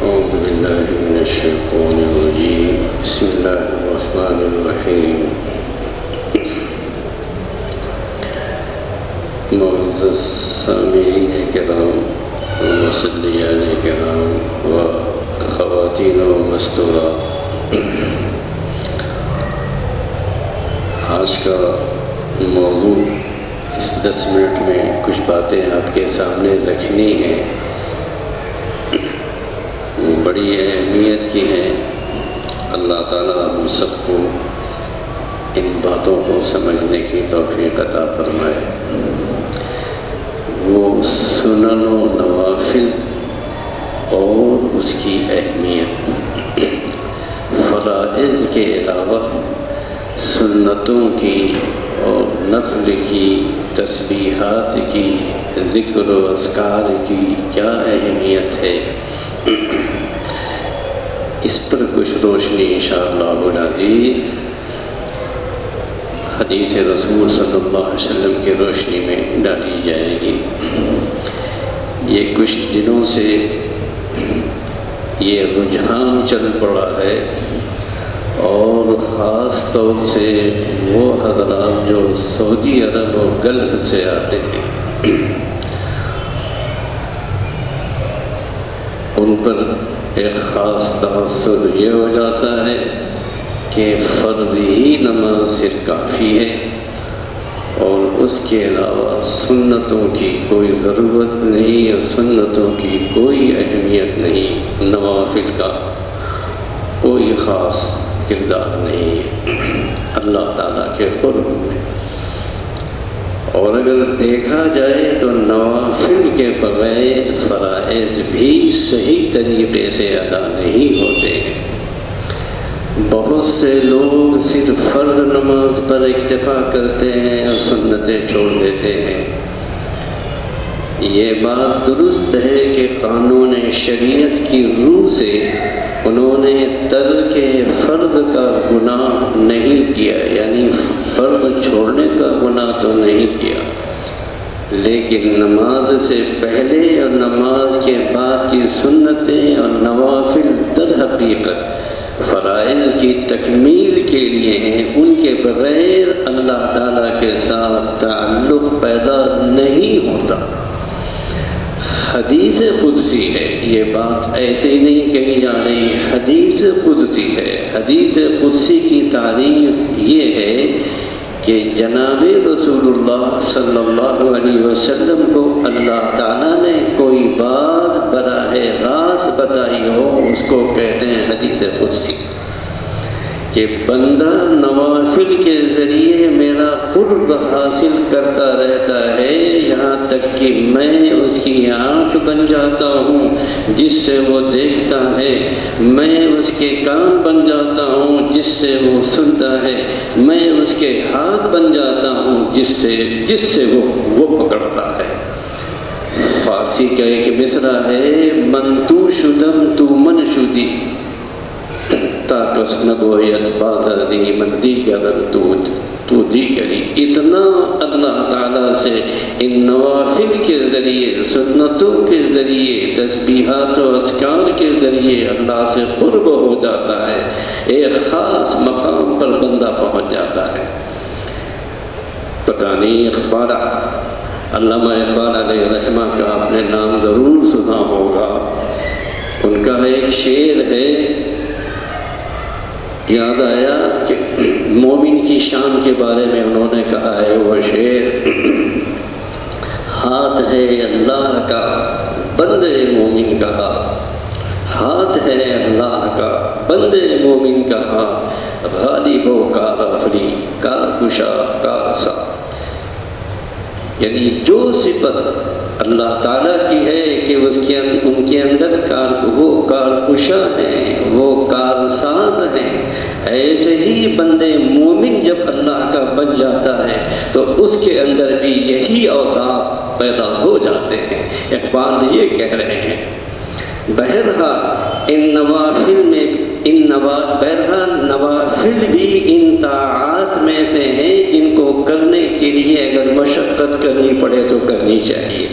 أعوذ بالله من الشيطان الرجيم بسم الله الرحمن الرحيم معزز سامعین کرام مصلیان کرام و خواتین و مستورات، آج کا موضوع اس 10 منٹ میں کچھ باتیں آپ کے سامنے رکھنی ہیں، بڑی اہمیت کی ہیں۔ اللہ تعالیٰ ہم سب کو ان باتوں کو سمجھنے کی توفیق عطا فرمائے۔ وہ سنن و نوافل اور اس کی اہمیت، فرائض کے علاوہ سنتوں کی اور نفل کی، تسبیحات کی، ذکر و اذکار کی کیا اہمیت ہے، اس پر کچھ روشنی انشاءاللہ العزیز حدیث رسول صلی اللہ علیہ وسلم کی روشنی میں ڈالی جائے گی۔ یہ کچھ دنوں سے یہ رجحان چل پڑا ہے، اور خاص طور سے وہ حضرات جو سعودی عرب اور گلف سے آتے ہیں، ان پر ایک خاص تاثر یہ ہو جاتا ہے کہ فرض ہی نماز صرف کافی ہے، اور اس کے علاوہ سنتوں کی کوئی ضرورت نہیں، اور سنتوں کی کوئی اہمیت نہیں، نوافل کا کوئی خاص کردار نہیں ہے اللہ تعالیٰ کے قرب میں۔ اور اگر دیکھا جائے تو نوافل کے بغیر فرائض بھی صحیح طریقے سے ادا نہیں ہوتے ہیں۔ بہت سے لوگ صرف فرض نماز پر اکتفا کرتے ہیں اور سنتیں چھوڑ دیتے ہیں۔ یہ بات درست ہے کہ قانون شریعت کی روح سے انہوں نے ترک فرض کا گناہ نہیں کیا، یعنی فرض چھوڑنے کا گناہ تو نہیں کیا، لیکن نماز سے پہلے اور نماز کے بعد کی سنتیں اور نوافل در حقیقت فرائض کی تکمیل کے لیے ہیں، ان کے بغیر اللہ تعالیٰ کے ساتھ تعلق پیدا نہیں ہوتا۔ حدیث قدسی ہے، یہ بات ایسے ہی نہیں کہی جا رہی، حدیث قدسی ہے۔ حدیث قدسی کی تعریف یہ ہے کہ جناب رسول اللہ صلی اللہ علیہ وسلم کو اللہ تعالیٰ نے کوئی بات براہ راست بتائی ہو، اس کو کہتے ہیں حدیث قدسی، کہ بندہ نوافل کے ذریعے میرا قرب حاصل کرتا رہتا ہے، یہاں تک کہ میں اس کی آنکھ بن جاتا ہوں جس سے وہ دیکھتا ہے، میں اس کے کان بن جاتا ہوں جس سے وہ سنتا ہے، میں اس کے ہاتھ بن جاتا ہوں جس سے وہ پکڑتا ہے۔ فارسی کا ایک مصرع ہے، من تو شدم تو من شدی تاکس نگویت بادر دی من دیگرن تو دیگری۔ اتنا اللہ تعالیٰ سے ان نوافل کے ذریعے، سنتوں کے ذریعے، تسبیحات و اذکار کے ذریعے اللہ سے قرب ہو جاتا ہے، ایک خاص مقام پر بندہ پہنچ جاتا ہے۔ پتہ نہیں اقبال، علامہ اقبال علیہ رحمہ کا آپ نے نام ضرور سنا ہوگا۔ ان کا ایک شعر ہے، یاد آیا کہ مومن کی شان کے بارے میں انہوں نے کہا ہے وہ شعر، ہاتھ ہے اللہ کا بندے مومن کا، ہاتھ ہے اللہ کا بندے مومن کا، غالب و کار افری کار کشا کار ساز۔ یعنی جو صفت اللہ تعالیٰ کی ہے کہ ان کے اندر وہ کارکشا ہیں، وہ کارساز ہیں، ایسے ہی بندے مومن جب اللہ کا بن جاتا ہے تو اس کے اندر بھی یہی اوصاف پیدا ہو جاتے ہیں۔ اقبال یہ کہہ رہے ہیں، بہرحال نوافل بھی ان طاعات میں سے ہیں جن کو کرنے کے لیے اگر مشقت کرنی پڑے تو کرنی چاہیے۔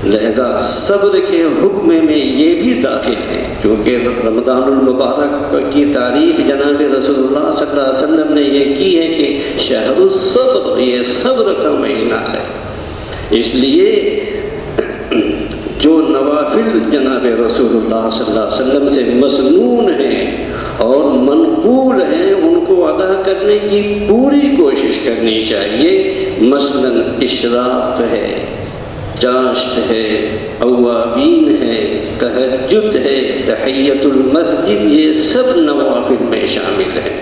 لہذا صبر کے حکم میں یہ بھی داخل ہے، کیونکہ رمضان المبارک کی تعریف جناب رسول اللہ صلی اللہ علیہ وسلم نے یہ کی ہے کہ شہر الصبر، یہ صبر کا مہینہ ہے۔ اس لیے جو نوافل جناب رسول اللہ صلی اللہ علیہ وسلم سے مسنون ہیں اور منقول ہیں، ان کو ادا کرنے کی پوری کوشش کرنی چاہیے۔ مثلاً اشراق ہے، چاشت ہے، اوابین ہے، تہجد ہے، تحیت المسجد، یہ سب نوافل میں شامل ہیں۔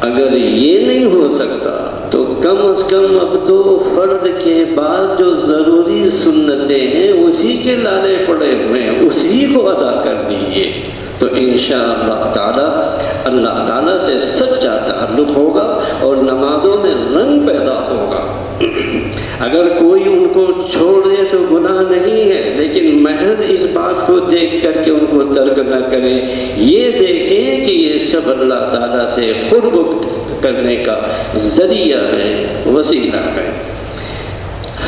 اگر یہ نہیں ہو سکتا تو کم از کم اب تو فرض کے بعد جو ضروری سنتیں ہیں اسی کے لالے پڑے ہوئے ہیں، اسی کو ادا کر دیجیے تو انشاءاللہ تعالی اللہ تعالیٰ سے سچا تعلق ہوگا اور نمازوں میں رنگ پیدا ہوگا۔ اگر کوئی ان کو چھوڑ دے تو گناہ نہیں ہے، لیکن محض اس بات کو دیکھ کر کے ان کو ترک نہ کریں، یہ دیکھیں کہ یہ سب اللہ تعالیٰ سے قرب کرنے کا ذریعہ ہے، وسیلہ ہے۔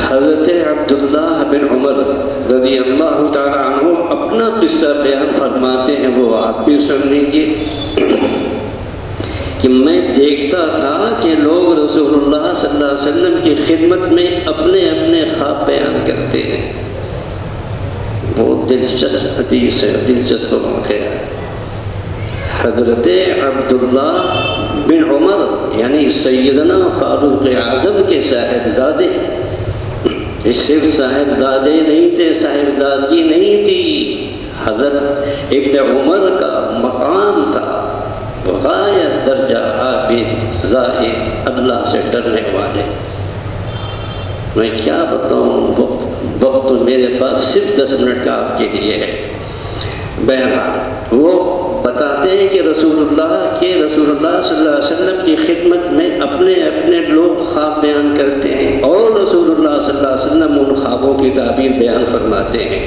حضرت عبداللہ بن عمر رضی اللہ تعالیٰ عنہ اپنا قصہ بیان فرماتے ہیں، وہ آپ بھی سن لیجیے کہ میں دیکھتا تھا کہ لوگ رسول اللہ صلی اللہ علیہ وسلم کی خدمت میں اپنے اپنے خواب بیان کرتے ہیں۔ بہت دلچسپ حدیث ہے، دلچسپ واقعہ ہے۔ حضرت عبداللہ بن عمر یعنی سیدنا فاروق اعظم کے صاحبزادے، یہ صرف صاحبزادے نہیں تھے، صاحبزادگی نہیں تھی، حضرت ابن عمر کا مقام تھا غایت درجہ عابد زاہد، اللہ سے ڈرنے والے۔ میں کیا بتاؤں، وقت میرے پاس صرف 10 منٹ کا آپ کے لیے ہے۔ بہرحال وہ بتاتے ہیں کہ رسول اللہ صلی اللہ علیہ وسلم کی خدمت میں اپنے اپنے لوگ خواب بیان کرتے ہیں اور رسول اللہ صلی اللہ علیہ وسلم ان خوابوں کی تعبیر بیان فرماتے ہیں۔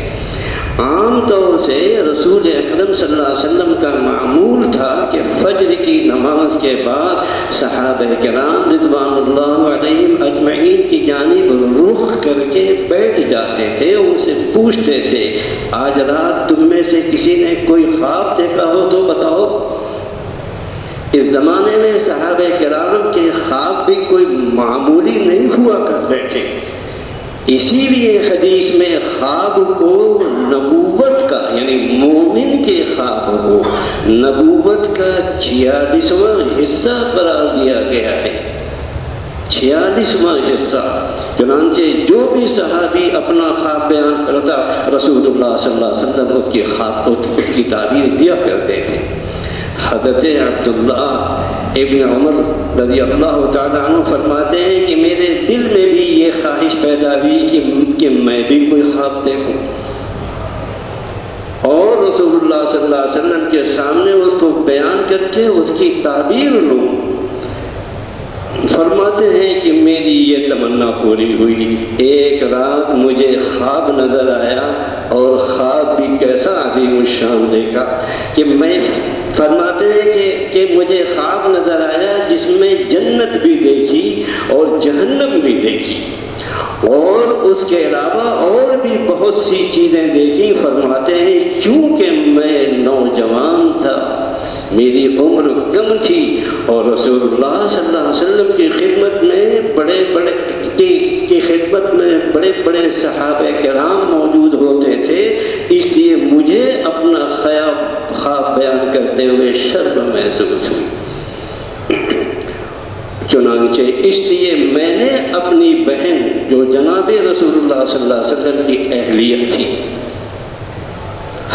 عام طور سے رسول اکرم صلی اللہ علیہ وسلم کا معمول تھا کہ فجر کی نماز کے بعد صحابہ کرام رضوان اللہ علیہم اجمعین کی جانب رخ کر کے بیٹھ جاتے تھے، ان سے پوچھتے تھے آج رات تم میں سے کسی نے کوئی خواب دیکھا ہو تو بتاؤ۔ اس زمانے میں صحابہ کرام کے خواب بھی کوئی معمولی نہیں ہوا کرتے تھے، اسی لیے حدیث میں خواب کو نبوت کا یعنی مومن کے خواب کو نبوت کا 46واں حصہ قرار دیا گیا ہے، 46واں حصہ۔ چنانچہ جو بھی صحابی اپنا خواب بیان کرتا رسول اللہ صلی اللہ علیہ وسلم اس کی تعبیر دیا کرتے تھے۔ حضرت عبداللہ ابن عمر رضی اللہ تعالیٰ عنہ فرماتے ہیں کہ میرے دل میں بھی یہ خواہش پیدا ہوئی کہ میں بھی کوئی خواب دیکھوں اور رسول اللہ صلی اللہ علیہ وسلم کے سامنے اس کو بیان کر کے اس کی تعبیر لوں۔ فرماتے ہیں کہ میری یہ تمنا پوری ہوئی۔ ایک رات مجھے خواب نظر آیا اور خواب بھی کیسا عظیم الشان دیکھا کہ میں فرماتے ہیں کہ مجھے خواب نظر آیا جس میں جنت بھی دیکھی اور جہنم بھی دیکھی اور اس کے علاوہ اور بھی بہت سی چیزیں دیکھی۔ فرماتے ہیں کیونکہ میں نوجوان تھا، میری عمر کم تھی اور رسول اللہ صلی اللہ علیہ وسلم کی خدمت میں بڑے بڑے صحابہ کرام موجود ہوتے تھے، اس لیے مجھے اپنا خواب بیان کرتے ہوئے شرم محسوس ہوئی۔ چنانچہ اس لیے میں نے اپنی بہن جو جناب رسول اللہ صلی اللہ علیہ وسلم کی اہلیت تھی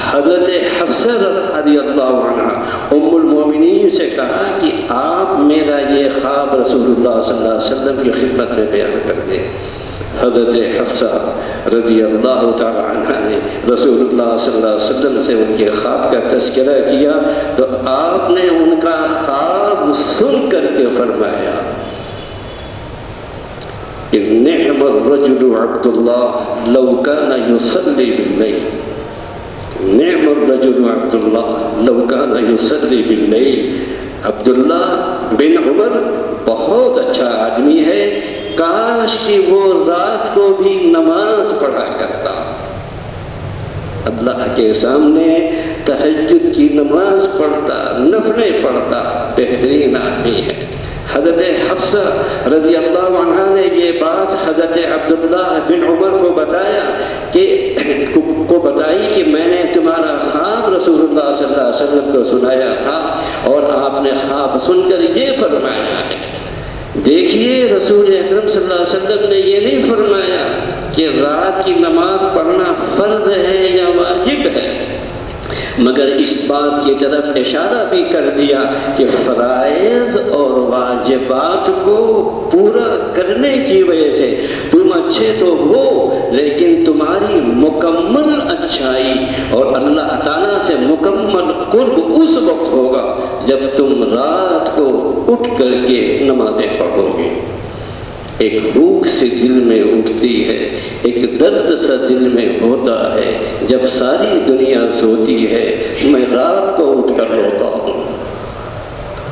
حضرت حفصہ رضی اللہ عنہ ام المومنین سے کہا کہ آپ میرا یہ خواب رسول اللہ صلی اللہ علیہ وسلم کی خدمت میں بیان کر دیں۔ حضرت حفصہ رضی اللہ تعالی عنہ نے رسول اللہ صلی اللہ علیہ وسلم سے ان کے خواب کا تذکرہ کیا تو آپ نے ان کا خواب سن کر کے فرمایا کہ نعم الرجل عبد اللہ لو کان یصلی باللیل، نعم الرجل عبداللہ لو کان یصلی باللیل۔ عبداللہ بن عمر بہت اچھا آدمی ہے، کاش کہ وہ رات کو بھی نماز پڑھا کرتا۔ اللہ کے سامنے تہجد کی نماز پڑھتا، نفلیں پڑھتا بہترین آدمی ہے۔ حضرت حفصہ رضی اللہ عنہ نے یہ بات حضرت عبداللہ بن عمر کو بتائی کہ میں نے تمہارا خواب رسول اللہ صلی اللہ علیہ وسلم کو سنایا تھا اور آپ نے خواب سن کر یہ فرمایا ہے۔ دیکھیے رسول اکرم صلی اللہ علیہ وسلم نے یہ نہیں فرمایا کہ رات کی نماز پڑھنا فرض ہے یا واجب ہے، مگر اس بات کی طرف اشارہ بھی کر دیا کہ فرائض اور واجبات کو پورا کرنے کی وجہ سے تم اچھے تو ہو، لیکن تمہاری مکمل اچھائی اور اللہ تعالیٰ سے مکمل قرب اس وقت ہوگا جب تم رات کو اٹھ کر کے نمازیں پڑھو گے۔ ایک بھوک سے دل میں اٹھتی ہے، ایک درد سا دل میں ہوتا ہے جب ساری دنیا سوتی ہے، میں رات کو اٹھ کر روتا ہوں۔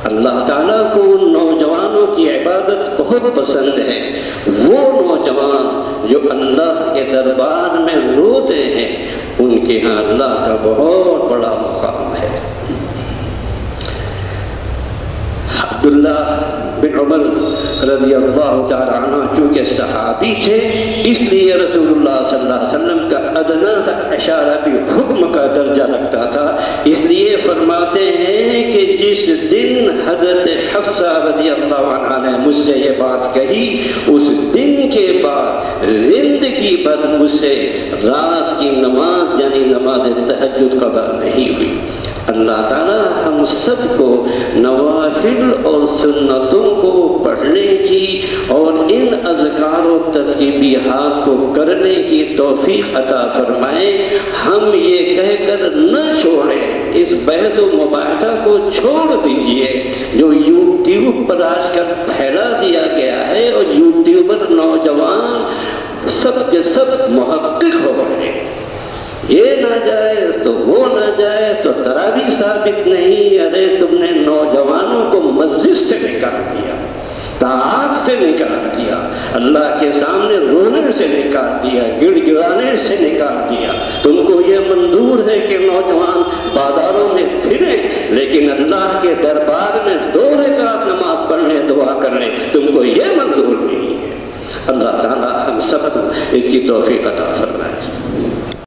اللہ تعالیٰ کو ان نوجوانوں کی عبادت بہت پسند ہے، وہ نوجوان جو اللہ کے دربار میں روتے ہیں ان کے ہاں اللہ کا بہت بڑا مقام ہے۔ عبداللہ بن عمر رضی اللہ تعالی عنہ چونکہ صحابی تھے، اس لیے رسول اللہ صلی اللہ علیہ وسلم کا ادنا سا اشارہ بھی حکم کا درجہ رکھتا تھا۔ اس لیے فرماتے ہیں کہ جس دن حضرت حفصہ رضی اللہ عنہ نے مجھ سے یہ بات کہی، اس دن کے بعد زندگی بھر مجھ سے رات کی نماز یعنی نماز تہجد قضا نہیں ہوئی۔ اللہ تعالیٰ ہم سب کو نوافل اور سنتوں کو پڑھنے کی اور ان اذکار و تذکیرات کو کرنے کی توفیق عطا فرمائے۔ ہم یہ کہہ کر نہ چھوڑیں، اس بحث و مباحثہ کو چھوڑ دیجئے جو یوٹیوب پر آج کل پھیلا دیا گیا ہے، اور یوٹیوبر نوجوان سب کے سب محقق ہو رہے ہیں۔ یہ نہ جائے تو وہ نہ جائے تو تراویح ثابت نہیں۔ ارے تم نے نوجوانوں کو مسجد سے نکال دیا، طاعت سے نکال دیا، اللہ کے سامنے رونے سے نکال دیا، گڑ گڑانے سے نکال دیا۔ تم کو یہ منظور ہے کہ نوجوان بازاروں میں پھریں، لیکن اللہ کے دربار میں 2 رکعت نماز پڑھ لیں، دعا کر لیں، تم کو یہ منظور نہیں ہے۔ اللہ تعالی ہم سب کو اس کی توفیق عطا فرمائے۔